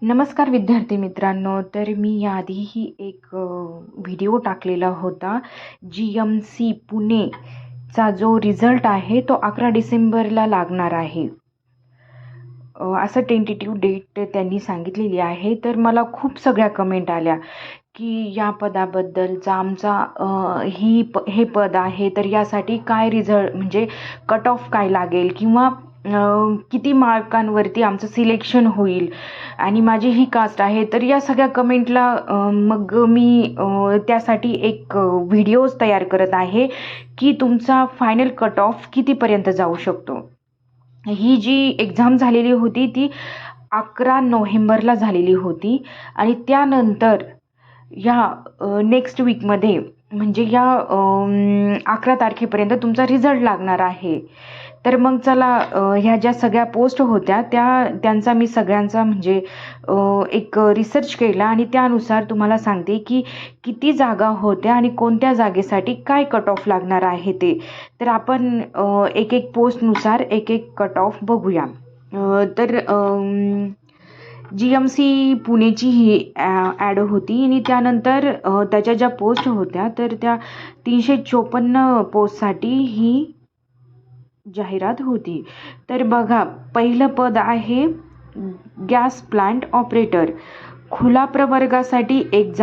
नमस्कार विद्यार्थी मित्रांनो. तर मी याआधीही एक व्हिडिओ टाकलेला होता. GMC पुणेचा जो रिझल्ट आहे तो 11 डिसेंबरला लागणार आहे. असं टेंटेटिव्ह डेट त्यांनी सांगितलेली आहे. तर मला खूप सगळ्या कमेंट आल्या की या पदाबद्दलचा आमचा हे पद आहे, तर यासाठी काय रिझल्ट म्हणजे कट ऑफ काय लागेल किंवा किती मार्कांवरती आमचं सिलेक्शन होईल आणि माझी ही कास्ट आहे. तर या सगळ्या कमेंटला मग मी त्यासाठी एक व्हिडिओज तयार करत आहे की तुमचा फायनल कट ऑफ कितीपर्यंत जाऊ शकतो. ही जी एक्झाम झालेली होती ती 11 नोव्हेंबरला झालेली होती आणि त्यानंतर या नेक्स्ट वीकमध्ये म्हणजे या 11 तारखेपर्यंत तुमचा रिझल्ट लागणार आहे. तर मग चला ह्या ज्या सगळ्या पोस्ट होत्या त्यांचा मी सगळ्यांचा म्हणजे एक रिसर्च केला आणि त्यानुसार तुम्हाला सांगते की किती जागा होत्या आणि कोणत्या जागेसाठी काय कट ऑफ लागणार आहे ते. तर आपण एक एक पोस्टनुसार एक एक कट ऑफ बघूया. तर GMC पुणेची ही ॲड होती आणि त्यानंतर त्याच्या ज्या पोस्ट होत्या तर त्या 354 पोस्टसाठी ही जाहिरात होती. तर बघा, पहिलं पद आहे गॅस प्लांट ऑपरेटर. खुला प्रवर्गासाठी एकच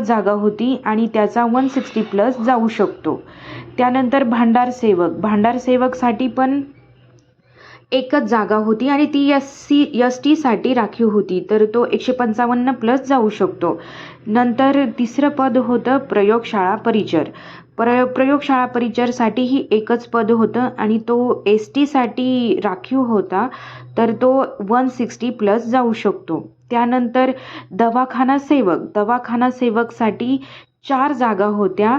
जागा होती आणि त्याचा 160+ जाऊ शकतो. त्यानंतर भांडार सेवकसाठी पण एकच जागा होती आणि ती ST साठी राखीव होती, तर तो 155+ जाऊ शकतो. नंतर तिसरं पद होतं प्रयोगशाळा परिचर. प्रयोगशाळा परिचरसाठीही एकच पद होतं आणि तो ST साठी राखीव होता, तर तो 160+ जाऊ शकतो. त्यानंतर दवाखाना सेवकसाठी 4 जागा होत्या.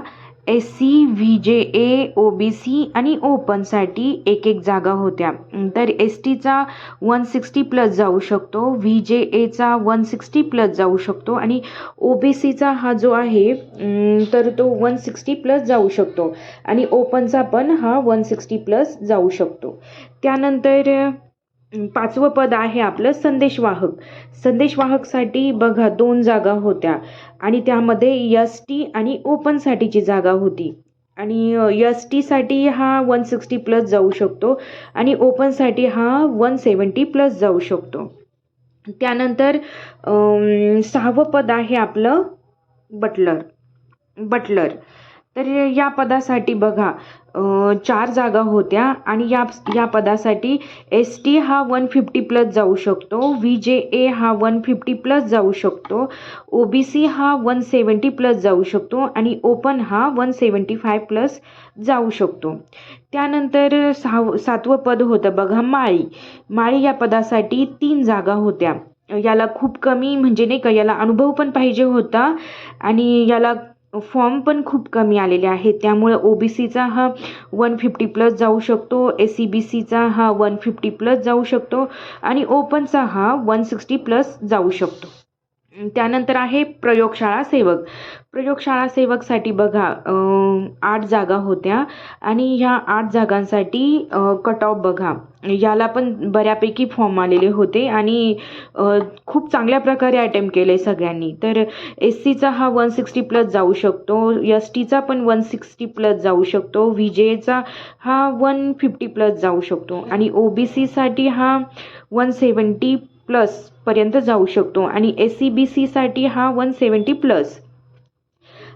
SC, VJA, OBC आणि ओपनसाठी एक जागा होत्या. तर STचा 160+ जाऊ शकतो, VJAचा 160+ जाऊ शकतो आणि OBCचा हा जो आहे तर तो 160+ जाऊ शकतो आणि ओपनचा पण हा 160+ जाऊ शकतो. त्यानंतर 5वं पद आहे आपलं संदेशवाहकसाठी बघा 2 जागा होत्या आणि त्यामध्ये ST आणि ओपनसाठीची जागा होती आणि ST साठी हा 160+ जाऊ शकतो आणि ओपनसाठी हा 170+ जाऊ शकतो. त्यानंतर 6वं पद आहे आपलं बटलर. तर या पदासाठी बघा 4 जागा होत्या आणि या पदासाठी ST हा 150+ जाऊ शकतो, VJA हा 150+ जाऊ शकतो, OBC हा 170+ जाऊ शकतो आणि ओपन हा 175+ जाऊ शकतो. त्यानंतर 7वं पद होतं बघा माळी या पदासाठी 3 जागा होत्या. याला खूप कमी म्हणजे नाही का, याला अनुभव पण पाहिजे होता आणि याला फॉर्म पण खूप कमी आलेले आहेत, त्यामुळे OBCचा हा 150+ जाऊ शकतो, SCBCचा हा 150+ जाऊ शकतो आणि ओपनचा हा 160+ जाऊ शकतो. त्यानंतर आहे प्रयोगशाळा सेवकसाठी बघा 8 जागा होत्या आणि ह्या 8 जागांसाठी कट ऑफ बघा, याला पण बऱ्यापैकी फॉर्म आलेले होते आणि खूप चांगल्या प्रकारे अटेम्प्ट केले सगळ्यांनी. तर SCचा हा 160+ जाऊ शकतो, STचा पण 160+ जाऊ शकतो, VJAचा हा 150+ जाऊ शकतो आणि OBCसाठी हा 170+ पर्यंत जाऊ शकतो आणि SCBCसाठी हा 170+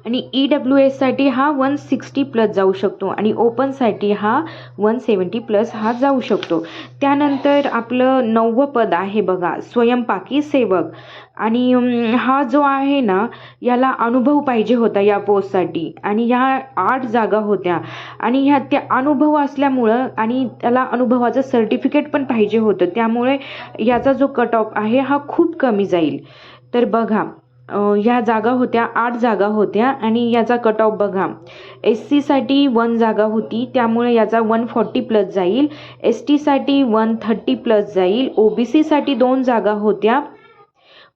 आणि EWS साठी हा 160+ जाऊ शकतो आणि ओपनसाठी हा 170+ हा जाऊ शकतो. त्यानंतर आपलं 9वं पद आहे बघा स्वयंपाकी सेवक आणि हा जो आहे ना, याला अनुभव पाहिजे होता या पोस्टसाठी आणि ह्या 8 जागा होत्या आणि ह्या त्या अनुभव असल्यामुळं आणि त्याला अनुभवाचं सर्टिफिकेट पण पाहिजे होतं, त्यामुळे याचा जो कट ऑफ आहे हा खूप कमी जाईल. तर बघा ह्या जागा होत्या 8 जागा होत्या आणि याचा कट ऑफ बघा, SC साठी 1 जागा होती त्यामुळे याचा 140+ जाईल, ST साठी 130+ जाईल, OBC साठी 2 जागा होत्या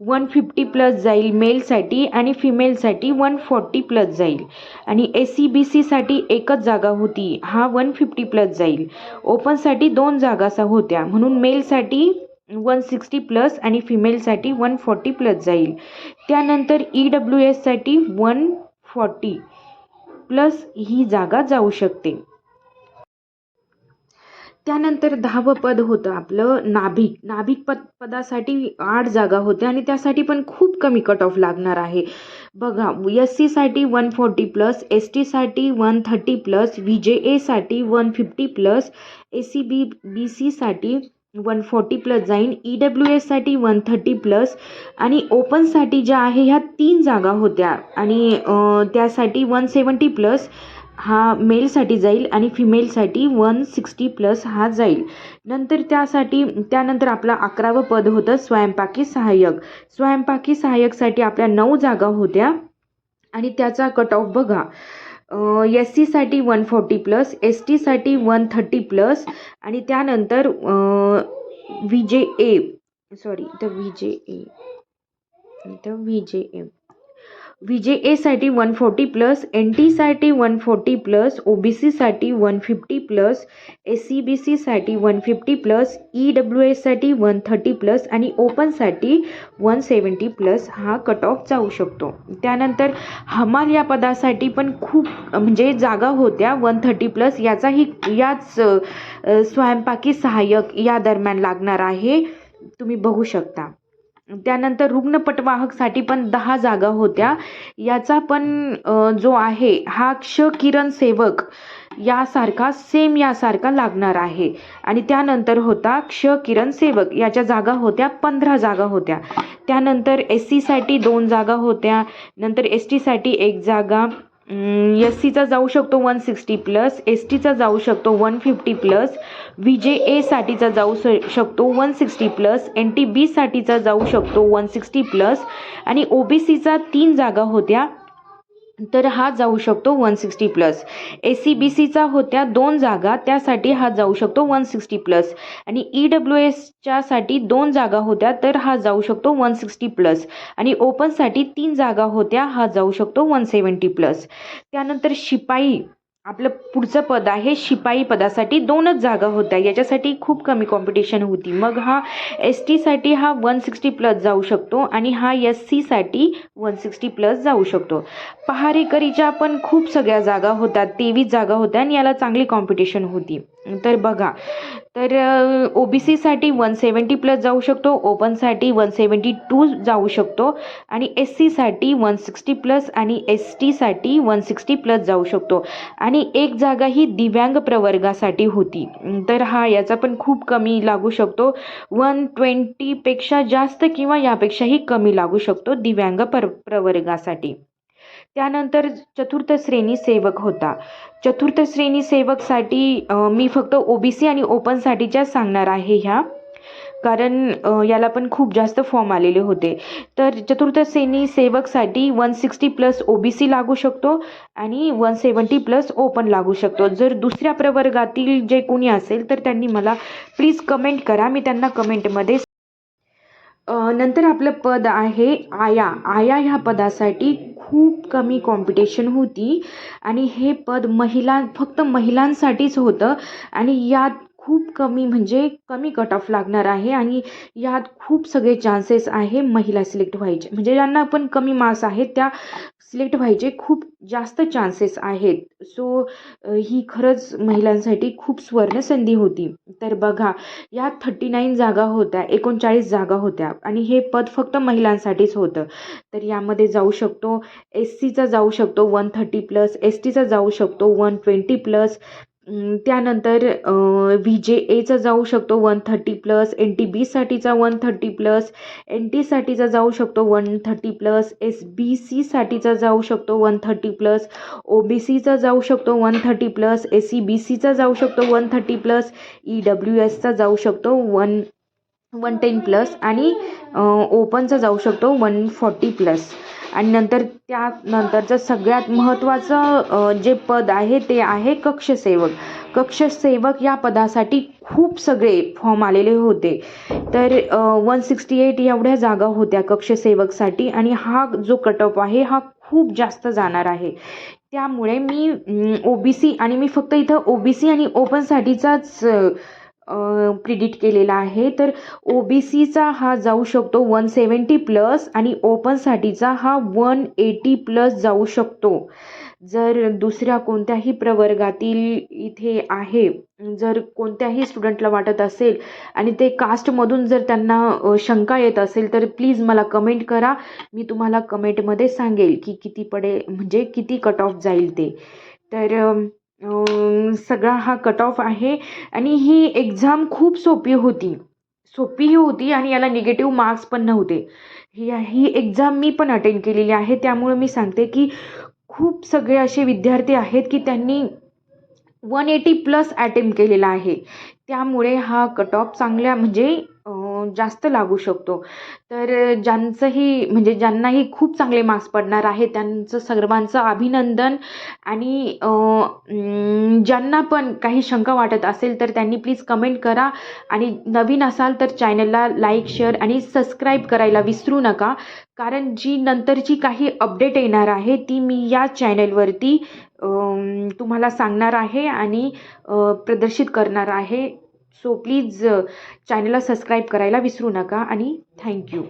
150+ जाईल मेलसाठी आणि फिमेलसाठी 140+ जाईल आणि SCBC साठी एकच जागा होती, हा 150+ जाईल. ओपनसाठी 2 जागा होत्या म्हणून मेलसाठी 160+ आणि फिमेलसाठी 140+ जाईल. त्यानंतर EWSसाठी 140+ ही जागा जाऊ शकते. त्यानंतर 10वं पद होतं आपलं नाभिक पदासाठी 8 जागा होत्या आणि त्यासाठी पण खूप कमी कट ऑफ लागणार आहे. बघा, SCसाठी 140+, STसाठी 130+, VJAसाठी 150+, SCBCसाठी 140+ जाईल, EWSसाठी 130+ आणि ओपनसाठी ज्या आहे ह्या 3 जागा होत्या आणि त्यासाठी 170+ हा मेलसाठी जाईल आणि फिमेलसाठी 160+ हा जाईल. त्यानंतर आपलं 11वं पद होतं स्वयंपाकी सहाय्यकसाठी आपल्या 9 जागा होत्या आणि त्याचा कट ऑफ बघा. SCसाठी 140+, STसाठी 130+ आणि त्यानंतर VJAसाठी 140+, NTसाठी 140+, OBCसाठी 150+, SCBCसाठी 150+, EWSसाठी 130+ आणि ओपनसाठी 170+ हा कट ऑफ जाऊ शकतो. त्यानंतर हमाल या पदासाठी पण खूप म्हणजे जागा होत्या 130+, याच स्वयंपाकी सहाय्यक या दरम्यान लागणार आहे, तुम्ही बघू शकता. त्यानंतर रुग्णपटवाहकसाठी पण 10 जागा होत्या. याचा पण जो आहे हा क्षकिरण सेवक यासारखा लागणार आहे आणि त्यानंतर होता क्षकिरण सेवक, याच्या जागा होत्या 15 जागा होत्या. त्यानंतर SCसाठी 2 जागा होत्या. नंतर STसाठी 1 जागा, SCचा जाऊ शकतो 160+, STचा जाऊ शकतो 150+, VJAसाठीचा जाऊ शकतो 160+, NTBसाठीचा जाऊ शकतो 160+ आणि OBCचा 3 जागा होत्या तर हा जाऊ शकतो 160+. SCBCचा होत्या 2 जागा, त्यासाठी हा जाऊ शकतो 160+ आणि EWSच्या साठी 2 जागा होत्या तर हा जाऊ शकतो 160+ आणि ओपनसाठी 3 जागा होत्या, हा जाऊ शकतो 170+. त्यानंतर शिपाई, आपलं पुढचं पद आहे शिपाई पदासाठी 2च जागा होत्या, याच्यासाठी खूप कमी कॉम्पिटिशन होती. मग हा STसाठी हा 160+ जाऊ शकतो आणि हा SCसाठी 160+ जाऊ शकतो. पहारेकरीच्या पण खूप सगळ्या जागा होत्या, 23 जागा होत्या आणि याला चांगली कॉम्पिटिशन होती. तर बघा, तर OBCसाठी 170+ जाऊ शकतो, ओपनसाठी 172 जाऊ शकतो आणि SCसाठी 160+ आणि STसाठी 160+ जाऊ शकतो आणि 1 जागा ही दिव्यांग प्रवर्गासाठी होती. तर याचा पण खूप कमी लागू शकतो, 120 पेक्षा जास्त किंवा यापेक्षाही कमी लागू शकतो दिव्यांग प्रवर्गासाठी. त्यानंतर चतुर्थ श्रेणी सेवक होता. चतुर्थ श्रेणी सेवकसाठी मी फक्त OBC आणि ओपनसाठीच्या सांगणार आहे ह्या, कारण याला पण खूप जास्त फॉर्म आलेले होते. तर चतुर्थ श्रेणी सेवकसाठी 160+ OBC लागू शकतो आणि 170+ ओपन लागू शकतो. जर दुसऱ्या प्रवर्गातील जे कोणी असेल तर त्यांनी मला प्लीज कमेंट करा, मी त्यांना कमेंटमध्ये. नंतर आपलं पद आहे आया ह्या पदासाठी खूप कमी कॉम्पिटिशन होती आणि हे पद फक्त महिलांसाठीच होतं आणि यात खूप कमी कट ऑफ लागणार आहे आणि यात खूप सगळे चान्सेस आहे महिला सिलेक्ट व्हायचे, म्हणजे ज्यांना पण कमी मार्क्स आहेत त्या सिलेक्ट व्हायचे खूप जास्त चान्सेस आहेत. सो ही खरंच महिलांसाठी खूप सुवर्णसंधी होती. तर बघा, या 39 जागा होत्या, 39 जागा होत्या आणि हे पद फक्त महिलांसाठीच होतं. तर यामध्ये जाऊ शकतो SCचा जाऊ शकतो 130+, STचा जाऊ शकतो 120+, त्यानंतर VJAचा जाऊ शकतो 130+, NTBसाठीचा 130+, NTसाठीचा जाऊ शकतो 130+, SBCसाठीचा जाऊ शकतो 130+, OBCचा जाऊ शकतो 130+, SCBCचा जाऊ शकतो 130+, EWSचा जाऊ शकतो 110+ आणि ओपनचा जाऊ शकतो 140+. आणि त्यानंतरचं सगळ्यात महत्त्वाचं जे पद आहे ते आहे कक्षसेवक या पदासाठी खूप सगळे फॉर्म आलेले होते. तर 168 एवढ्या जागा होत्या कक्षसेवकसाठी आणि हा जो कट ऑफ आहे हा खूप जास्त जाणार आहे. त्यामुळे मी OBC आणि मी फक्त इथं OBC आणि ओपनसाठीचाच प्रिडिक्ट केलेला आहे. तर OBCचा हा जाऊ शकतो 170+ आणि ओपनसाठीचा हा 180+ जाऊ शकतो. जर दुसऱ्या कोणत्याही प्रवर्गातील इथे आहे, जर कोणत्याही स्टुडंटला वाटत असेल आणि ते कास्टमधून जर त्यांना शंका येत असेल तर प्लीज मला कमेंट करा. मी तुम्हाला कमेंटमध्ये सांगेल की किती म्हणजे किती कट ऑफ जाईल ते. तर सगळा हा कट ऑफ आहे आणि ही एक्झाम खूप सोपीही होती आणि याला निगेटिव्ह मार्क्स पण नव्हते. ही एक्झाम मी पण अटेंड केलेली आहे, त्यामुळे मी सांगते की खूप सगळे असे विद्यार्थी आहेत की त्यांनी 180+ अटेम्प्ट केलेला आहे. त्यामुळे हा कट ऑफ चांगल्या म्हणजे जास्त लागू शकतो. तर ज्यांनाही खूप चांगले मार्क्स पडणार आहे त्यांचं सर्वांचं अभिनंदन. आणि ज्यांना पण काही शंका वाटत असेल तर त्यांनी प्लीज कमेंट करा आणि नवीन असाल तर चॅनलला लाईक, शेअर आणि सबस्क्राईब करायला विसरू नका. कारण जी नंतरची काही अपडेट येणार आहे ती मी या चॅनलवरती तुम्हाला सांगणार आहे आणि प्रदर्शित करणार आहे. सो प्लीज चॅनलला सबस्क्राईब करायला विसरू नका आणि थँक्यू.